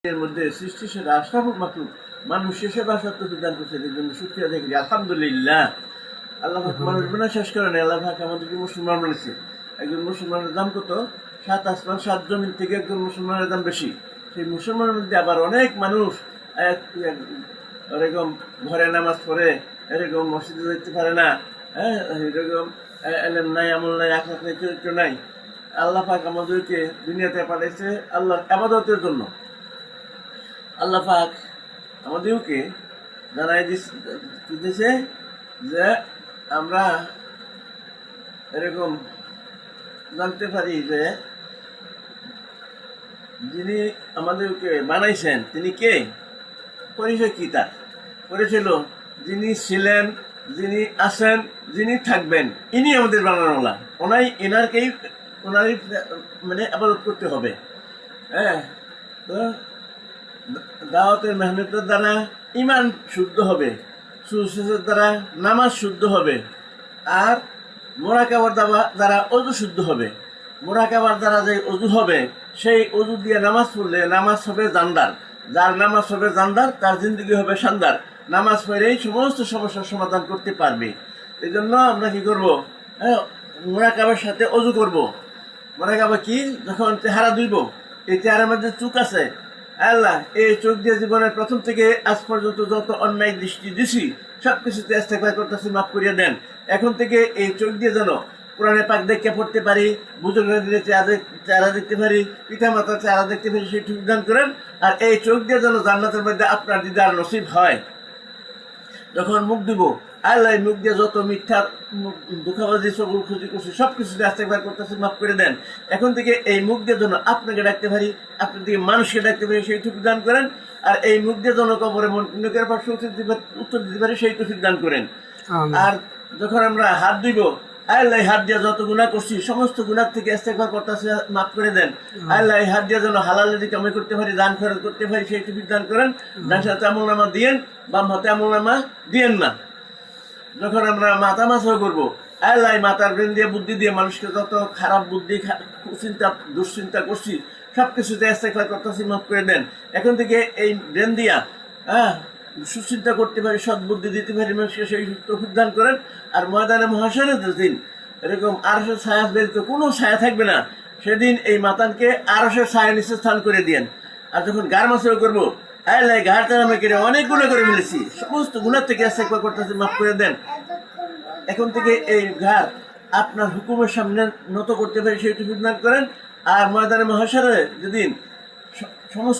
এর মধ্যে সৃষ্টি সেটা আশরাফুল মাখলুক মানুষ সেবা সত্য দান করছে, এর জন্য শুকরিয়া দেখি আলহামদুলিল্লাহ। আল্লাহ পাক মানুষ বিনা শেষ করেন, আল্লাহ পাক আমাদেরকে মুসলমান বানিয়েছে। একজন মুসলমানের দাম কত? 7 আসমান 7 জমিন থেকে একজন মুসলমানের দাম বেশি। সেই মুসলমানের মধ্যে আবার অনেক মানুষ এরকম ঘরে নামাজ পড়ে, এরকম মসজিদে যেতে পারে না, হ্যাঁ, এরকম এলেম নাই, আমল নাই, আখলাক নাই, চরিত্র নাই। আল্লাহ পাক আমাদেরকে দুনিয়াতে পাঠাইছে আল্লাহর ইবাদতের জন্য। আল্লাহ পাক আমাদেরকে জানাই দিতেছে যে আমরা এরকম জানতে পারি যে যিনি আমাদেরকে বানাইছেন তিনি কে, পরিচয় কি তার? করেছিল যিনি ছিলেন, যিনি আছেন, যিনি থাকবেন, ইনি আমাদের বানানোলা। ওনারই মানে আবাদত করতে হবে। হ্যাঁ, তো দাওয়াতের মেহনতের দ্বারা ইমান শুদ্ধ হবে, সুসের দ্বারা নামাজ শুদ্ধ হবে, আর মোরাকাবার দ্বারা অজু শুদ্ধ হবে। মোরাকাবার দ্বারা যে অজু হবে, সেই অজু দিয়ে নামাজ পড়লে নামাজ হবে জানদার। যার নামাজ হবে জানদার তার জিন্দগি হবে শানদার। নামাজ পড়েই সমস্ত সমস্যার সমাধান করতে পারবে। এই জন্য আমরা কি করবো? হ্যাঁ, মোরাকাবার সাথে অজু করব। মোরাকাবা কি? যখন চেহারা ধুইব, এই চেহারার মধ্যে চোখ আছে, আল্লাহ এই চোখ দিয়ে জীবনের প্রথম থেকে আজ পর্যন্ত যত অন্যায় দৃষ্টি দিছি সব কিছুতে ইস্তেগফার করতেছি, মাফ করিয়ে দেন। এখন থেকে এই চোখ দিয়ে যেন কোরআনে পাক দেখে পড়তে পারি, বুজুর্গরা দিলে চেহারা দেখতে পারি, পিতা মাতার চেহারা দেখতে পারি, সেই ঠিক দান করেন। আর এই চোখ দিয়ে যেন জান্নাতের মধ্যে আপনার দিদার নসিব হয়। যখন মুখ দিব, আল্লাহ মুখ দিয়ে যত মিথ্যা দুঃখাবাজি সকল খুশি করছি সব কিছু ইস্তেগফার করতেছি, মাফ করে দেন। এখন থেকে এই মুখ দিয়ে যেন আপনাকে ডাকতে পারি, আপনার দিকে মানুষকে ডাকতে পারি, সেই টুকু দান করেন। আর এই মুখ দিয়ে যেন কবরে মনকের পাশে উত্তর দিতে পারি, সেই টুকু দান করেন। আর যখন আমরা হাত দিব, আল্লাহ হাত দিয়ে যত গুনাহ করছি সমস্ত গুনাহ থেকে ইস্তেগফার করতেছি, মাফ করে দেন। আল্লাহ হাত দিয়ে যেন হালাল রিজিক কামাই করতে পারি, দান খরচ করতে পারি, সেই টুকু দান করেন। ডান হাতে আমলনামা দিয়েন, বাম হাতে আমলনামা দিয়েন না। যখন আমরা মাথা মাথাও করবো, আল্লাহ মাথার ব্রেন দিয়ে বুদ্ধি দিয়ে মানুষকে যত খারাপ বুদ্ধি চিন্তা দুশ্চিন্তা করছি সব কিছুতে ইস্তেগফার করতেছি, মাফ করে দেন। এখন থেকে এই ব্রেন দিয়া সুচিন্তা করতে পারি, সৎ বুদ্ধি দিতে পারি মানুষকে, সেই তৌফিক দান করেন। আর ময়দানে মহাশরের দিন এরকম আরশের ছায়া বেরিত কোনো ছায়া থাকবে না, সেদিন এই মাতানকে আরশের ছায়া নিচে স্থান করে দিয়েন। আর যখন গার মাছেও করবো, আল্লাহ ঘাট তারামে কেটে অনেক গুণা করে ফেলেছি, সমস্ত গুণার থেকে ইস্তেগফার করতেছি, মাফ করে দেন। এখন থেকে এই ঘাট আপনার হুকুমের সামনে নত করতে পারি, সেই তৌফিক দান করেন। আর ময়দানে মহাশরে যেদিন সমস্ত